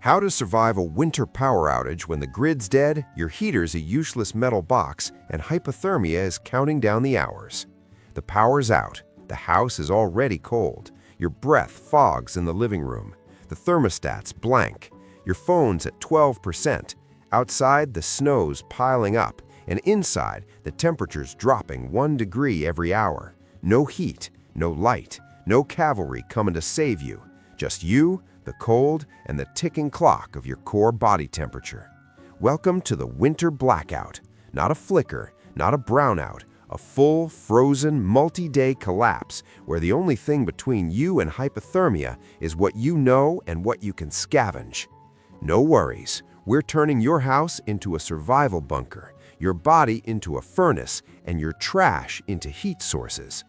How to survive a winter power outage when the grid's dead, your heater's a useless metal box, and hypothermia is counting down the hours. The power's out. The house is already cold. Your breath fogs in the living room. The thermostat's blank. Your phone's at 12%. Outside, the snow's piling up, and inside, the temperature's dropping 1 degree every hour. No heat, no light, no cavalry coming to save you. Just you, the cold, and the ticking clock of your core body temperature. Welcome to the winter blackout. Not a flicker, not a brownout, a full, frozen, multi-day collapse where the only thing between you and hypothermia is what you know and what you can scavenge. No worries, we're turning your house into a survival bunker, your body into a furnace, and your trash into heat sources.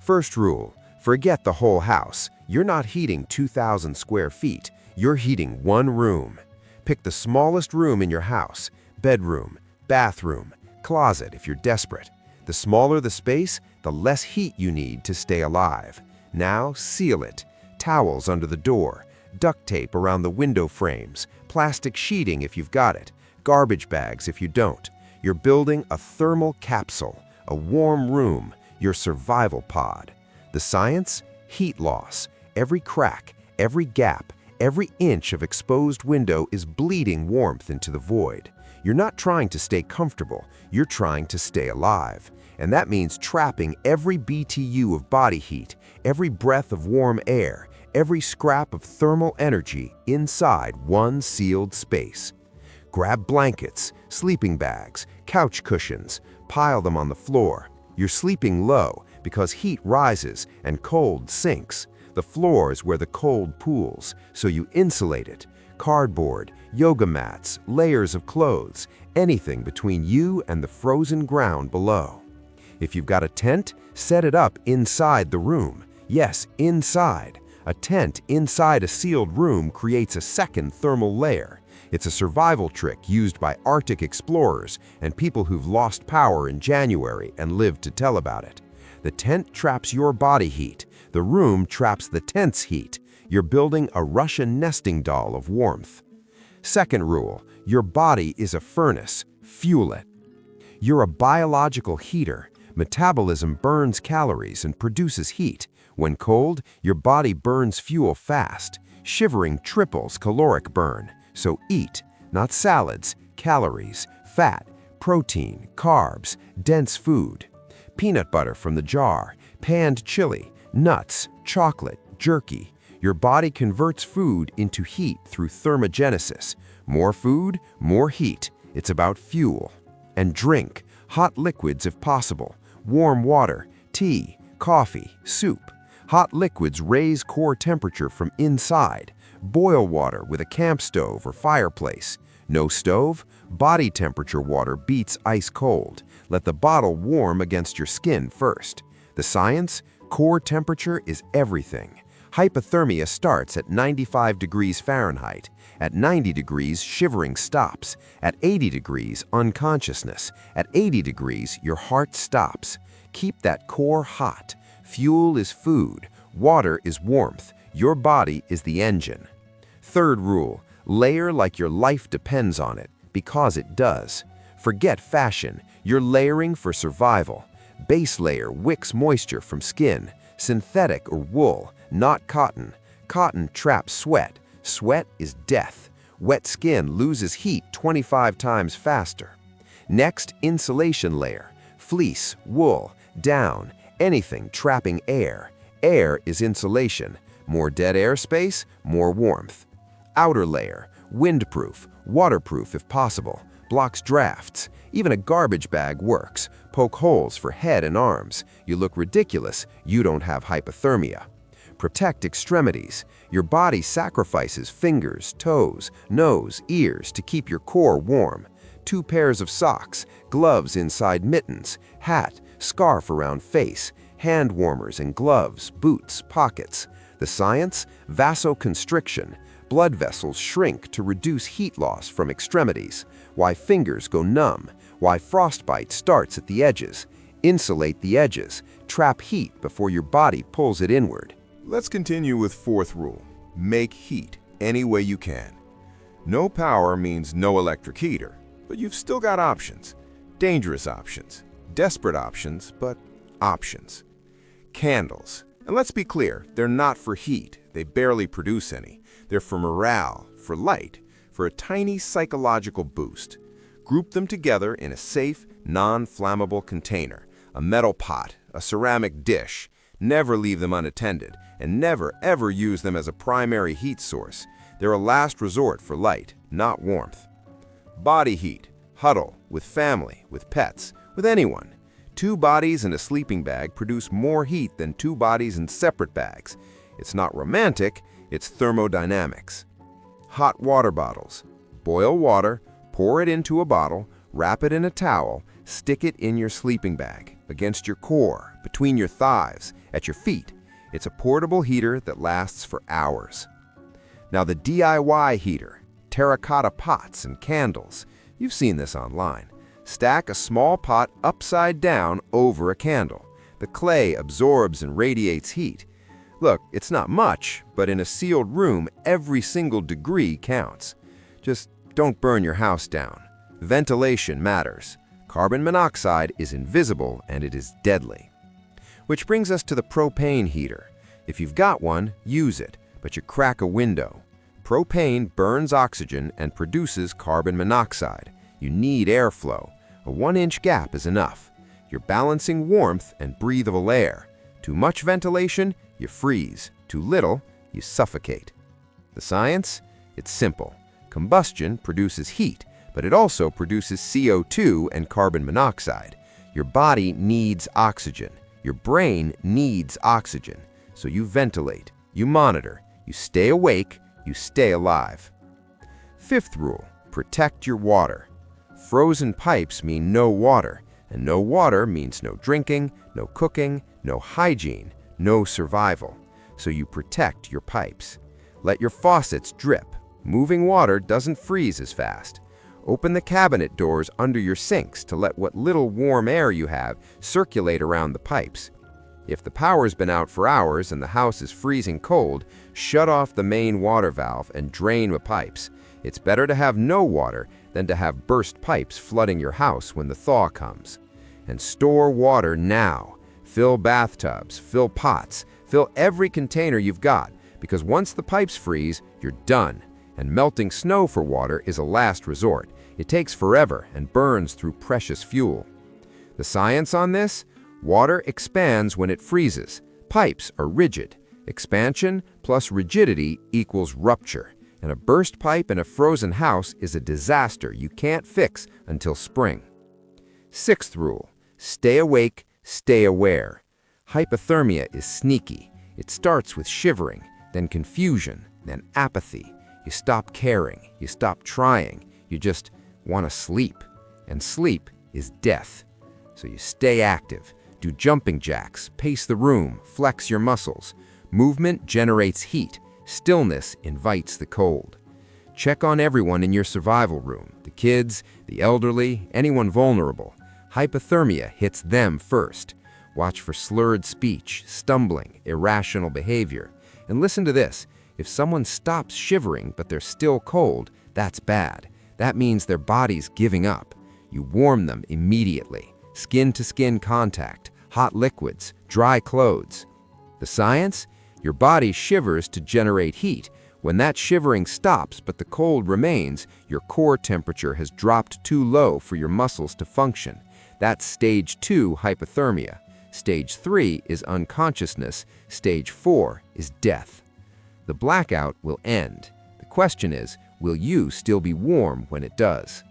First rule, forget the whole house. You're not heating 2,000 square feet, you're heating one room. Pick the smallest room in your house, bedroom, bathroom, closet if you're desperate. The smaller the space, the less heat you need to stay alive. Now seal it. Towels under the door, duct tape around the window frames, plastic sheeting if you've got it, garbage bags if you don't. You're building a thermal capsule, a warm room, your survival pod. The science? Heat loss. Every crack, every gap, every inch of exposed window is bleeding warmth into the void. You're not trying to stay comfortable, you're trying to stay alive. And that means trapping every BTU of body heat, every breath of warm air, every scrap of thermal energy inside one sealed space. Grab blankets, sleeping bags, couch cushions, pile them on the floor. You're sleeping low because heat rises and cold sinks. The floor is where the cold pools, so you insulate it. Cardboard, yoga mats, layers of clothes, anything between you and the frozen ground below. If you've got a tent, set it up inside the room. Yes, inside. A tent inside a sealed room creates a second thermal layer. It's a survival trick used by Arctic explorers and people who've lost power in January and lived to tell about it. The tent traps your body heat. The room traps the tent's heat. You're building a Russian nesting doll of warmth. Second rule, your body is a furnace. Fuel it. You're a biological heater. Metabolism burns calories and produces heat. When cold, your body burns fuel fast. Shivering triples caloric burn. So eat, not salads, calories, fat, protein, carbs, dense food. Peanut butter from the jar, panned chili, nuts, chocolate, jerky. Your body converts food into heat through thermogenesis. More food, more heat. It's about fuel. And drink, hot liquids if possible. Warm water, tea, coffee, soup. Hot liquids raise core temperature from inside. Boil water with a camp stove or fireplace. No stove? Body temperature water beats ice cold. Let the bottle warm against your skin first. The science? Core temperature is everything. Hypothermia starts at 95 degrees Fahrenheit. At 90 degrees, shivering stops. At 80 degrees, unconsciousness. At 80 degrees, your heart stops. Keep that core hot. Fuel is food. Water is warmth. Your body is the engine. Third rule, layer like your life depends on it, because it does. Forget fashion, you're layering for survival. Base layer wicks moisture from skin. Synthetic or wool, not cotton. Cotton traps sweat. Sweat is death. Wet skin loses heat 25 times faster. Next, insulation layer. Fleece, wool, down, anything trapping air. Air is insulation. More dead air space, more warmth. Outer layer, windproof, waterproof if possible, blocks drafts. Even a garbage bag works. Poke holes for head and arms. You look ridiculous, you don't have hypothermia. Protect extremities. Your body sacrifices fingers, toes, nose, ears to keep your core warm. 2 pairs of socks, gloves inside mittens, hat, scarf around face, hand warmers and gloves, boots, pockets. The science? Vasoconstriction. Blood vessels shrink to reduce heat loss from extremities. Why fingers go numb. Why frostbite starts at the edges. Insulate the edges. Trap heat before your body pulls it inward. Let's continue with fourth rule. Make heat any way you can. No power means no electric heater, but you've still got options. Dangerous options, desperate options, but options. Candles. And let's be clear, they're not for heat. They barely produce any. They're for morale, for light, for a tiny psychological boost. Group them together in a safe, non-flammable container, a metal pot, a ceramic dish. Never leave them unattended, and never, ever use them as a primary heat source. They're a last resort for light, not warmth. Body heat. Huddle, with family, with pets, with anyone. 2 bodies in a sleeping bag produce more heat than 2 bodies in separate bags. It's not romantic, it's thermodynamics. Hot water bottles. Boil water, pour it into a bottle, wrap it in a towel, stick it in your sleeping bag, against your core, between your thighs, at your feet. It's a portable heater that lasts for hours. Now the DIY heater, terracotta pots and candles. You've seen this online. Stack a small pot upside down over a candle. The clay absorbs and radiates heat. Look, it's not much, but in a sealed room, every single degree counts. Just don't burn your house down. Ventilation matters. Carbon monoxide is invisible and it is deadly. Which brings us to the propane heater. If you've got one, use it, but you crack a window. Propane burns oxygen and produces carbon monoxide. You need airflow. A 1-inch gap is enough. You're balancing warmth and breathable air. Too much ventilation, you freeze. Too little, you suffocate. The science? It's simple. Combustion produces heat, but it also produces CO2 and carbon monoxide. Your body needs oxygen. Your brain needs oxygen. So you ventilate, you monitor, you stay awake, you stay alive. 5th rule, protect your water. Frozen pipes mean no water, and no water means no drinking, no cooking, no hygiene, no survival. So you protect your pipes. Let your faucets drip. Moving water doesn't freeze as fast. Open the cabinet doors under your sinks to let what little warm air you have circulate around the pipes. If the power's been out for hours and the house is freezing cold, shut off the main water valve and drain the pipes. It's better to have no water than to have burst pipes flooding your house when the thaw comes. And store water now. Fill bathtubs, fill pots, fill every container you've got, because once the pipes freeze, you're done. And melting snow for water is a last resort. It takes forever and burns through precious fuel. The science on this? Water expands when it freezes. Pipes are rigid. Expansion plus rigidity equals rupture. And a burst pipe in a frozen house is a disaster you can't fix until spring. 6th rule, stay awake, stay aware. Hypothermia is sneaky. It starts with shivering, then confusion, then apathy. You stop caring, you stop trying, you just want to sleep. And sleep is death. So you stay active. Do jumping jacks, pace the room, flex your muscles. Movement generates heat. Stillness invites the cold. Check on everyone in your survival room, the kids, the elderly, anyone vulnerable. Hypothermia hits them first. Watch for slurred speech, stumbling, irrational behavior. And listen to this, if someone stops shivering but they're still cold, that's bad. That means their body's giving up. You warm them immediately. Skin-to-skin contact, hot liquids, dry clothes. The science? Your body shivers to generate heat. When that shivering stops but the cold remains, your core temperature has dropped too low for your muscles to function. That's stage 2 hypothermia. Stage 3 is unconsciousness. Stage 4 is death. The blackout will end. The question is, will you still be warm when it does?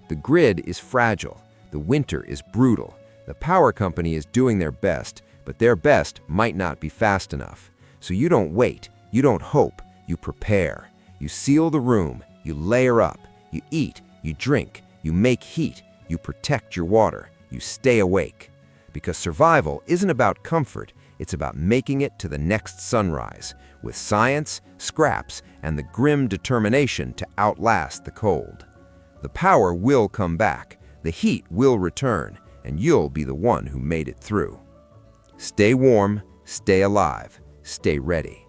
The grid is fragile. The winter is brutal. The power company is doing their best, but their best might not be fast enough. So you don't wait, you don't hope, you prepare. You seal the room, you layer up, you eat, you drink, you make heat, you protect your water, you stay awake. Because survival isn't about comfort, it's about making it to the next sunrise, with science, scraps, and the grim determination to outlast the cold. The power will come back, the heat will return, and you'll be the one who made it through. Stay warm, stay alive, stay ready.